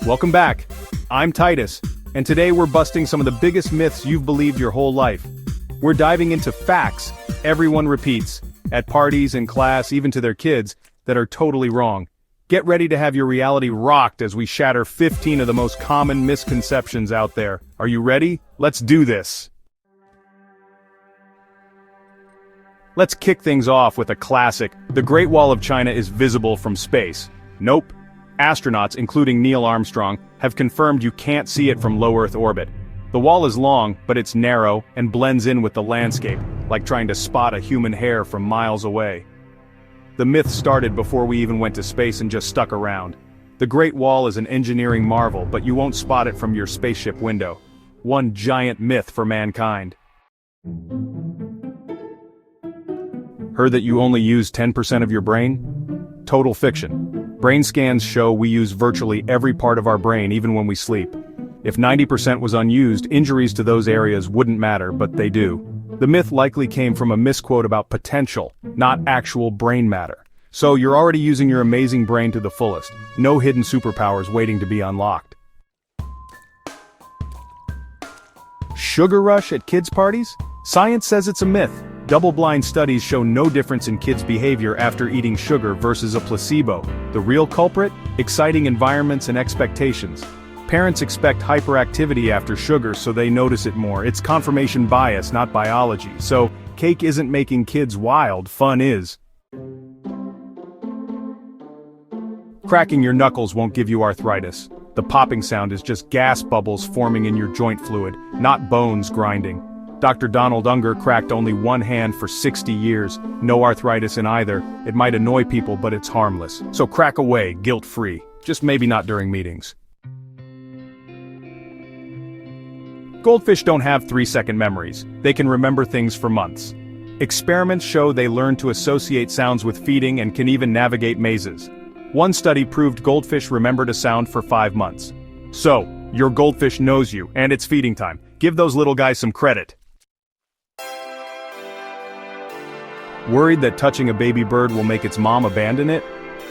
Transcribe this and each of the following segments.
Welcome back. I'm Titus, and today we're busting some of the biggest myths you've believed your whole life. We're diving into facts everyone repeats, at parties, in class, even to their kids, that are totally wrong. Get ready to have your reality rocked as we shatter 15 of the most common misconceptions out there. Are you ready? Let's do this. Let's kick things off with a classic. The Great Wall of China is visible from space. Nope. Astronauts, including Neil Armstrong, have confirmed you can't see it from low Earth orbit. The wall is long, but it's narrow and blends in with the landscape, like trying to spot a human hair from miles away. The myth started before we even went to space and just stuck around. The Great Wall is an engineering marvel, but you won't spot it from your spaceship window. One giant myth for mankind. Heard that you only use 10% of your brain? Total fiction. Brain scans show we use virtually every part of our brain even when we sleep. If 90% was unused, injuries to those areas wouldn't matter, but they do. The myth likely came from a misquote about potential, not actual brain matter. So you're already using your amazing brain to the fullest. No hidden superpowers waiting to be unlocked. Sugar rush at kids' parties? Science says it's a myth. Double-blind studies show no difference in kids' behavior after eating sugar versus a placebo. The real culprit? Exciting environments and expectations. Parents expect hyperactivity after sugar, so they notice it more. It's confirmation bias, not biology. So, cake isn't making kids wild, fun is. Cracking your knuckles won't give you arthritis. The popping sound is just gas bubbles forming in your joint fluid, not bones grinding. Dr. Donald Unger cracked only one hand for 60 years, no arthritis in either. It might annoy people, but it's harmless. So crack away, guilt-free. Just maybe not during meetings. Goldfish don't have 3-second memories. They can remember things for months. Experiments show they learn to associate sounds with feeding and can even navigate mazes. One study proved goldfish remembered a sound for 5 months. So, your goldfish knows you, and it's feeding time. Give those little guys some credit. Worried that touching a baby bird will make its mom abandon it?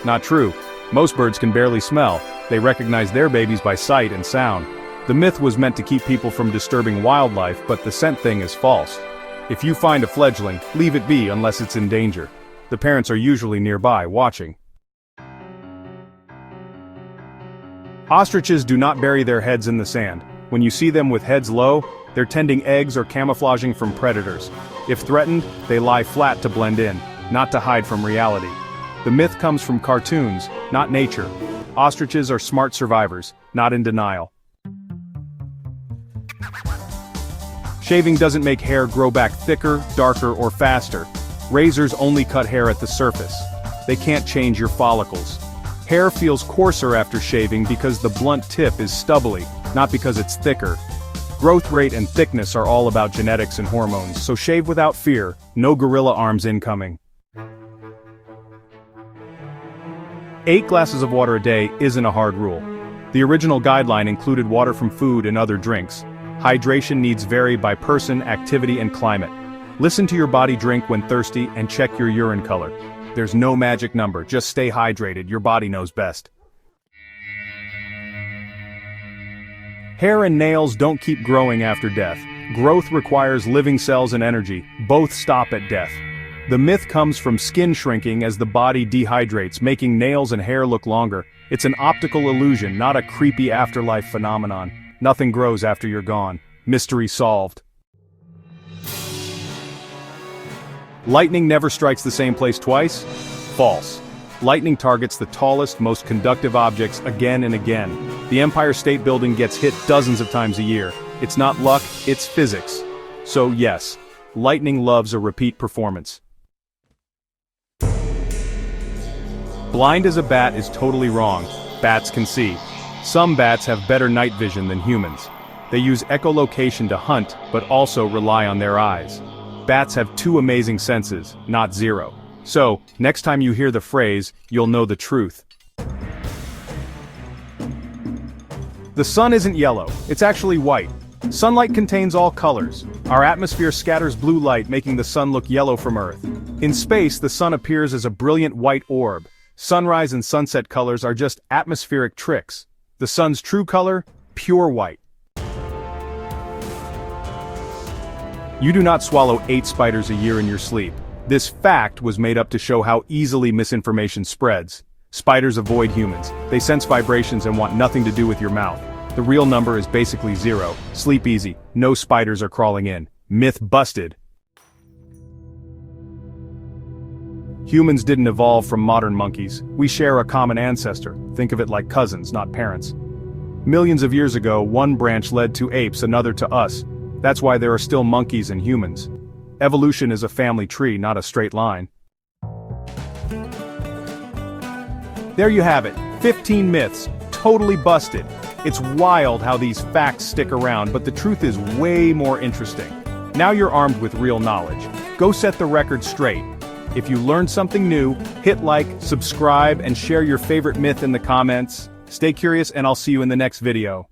Not true. Most birds can barely smell. They recognize their babies by sight and sound. The myth was meant to keep people from disturbing wildlife, but the scent thing is false. If you find a fledgling, leave it be unless it's in danger. The parents are usually nearby, watching. Ostriches do not bury their heads in the sand. When you see them with heads low, they're tending eggs or camouflaging from predators. If threatened, they lie flat to blend in, not to hide from reality. The myth comes from cartoons, not nature. Ostriches are smart survivors, not in denial. Shaving doesn't make hair grow back thicker, darker, or faster. Razors only cut hair at the surface. They can't change your follicles. Hair feels coarser after shaving because the blunt tip is stubbly, not because it's thicker. Growth rate and thickness are all about genetics and hormones, so shave without fear, no gorilla arms incoming. 8 glasses of water a day isn't a hard rule. The original guideline included water from food and other drinks. Hydration needs vary by person, activity, and climate. Listen to your body drink when thirsty and check your urine color. There's no magic number, just stay hydrated, your body knows best. Hair and nails don't keep growing after death. Growth requires living cells and energy, both stop at death. The myth comes from skin shrinking as the body dehydrates, making nails and hair look longer. It's an optical illusion, not a creepy afterlife phenomenon. Nothing grows after you're gone. Mystery solved. Lightning never strikes the same place twice? False. Lightning targets the tallest, most conductive objects again and again. The Empire State Building gets hit dozens of times a year. It's not luck, it's physics. So yes, lightning loves a repeat performance. Blind as a bat is totally wrong. Bats can see. Some bats have better night vision than humans. They use echolocation to hunt, but also rely on their eyes. Bats have 2 amazing senses, not 0. So, next time you hear the phrase, you'll know the truth. The sun isn't yellow, it's actually white. Sunlight contains all colors. Our atmosphere scatters blue light, making the sun look yellow from Earth. In space, the sun appears as a brilliant white orb. Sunrise and sunset colors are just atmospheric tricks. The sun's true color? Pure white. You do not swallow 8 spiders a year in your sleep. This fact was made up to show how easily misinformation spreads. Spiders avoid humans. They sense vibrations and want nothing to do with your mouth. The real number is basically 0. Sleep easy. No spiders are crawling in. Myth busted. Humans didn't evolve from modern monkeys. We share a common ancestor. Think of it like cousins, not parents. Millions of years ago, one branch led to apes, another to us. That's why there are still monkeys and humans. Evolution is a family tree, not a straight line. There you have it, 15 myths, totally busted. It's wild how these facts stick around, but the truth is way more interesting. Now you're armed with real knowledge. Go set the record straight. If you learned something new, hit like, subscribe, and share your favorite myth in the comments. Stay curious, and I'll see you in the next video.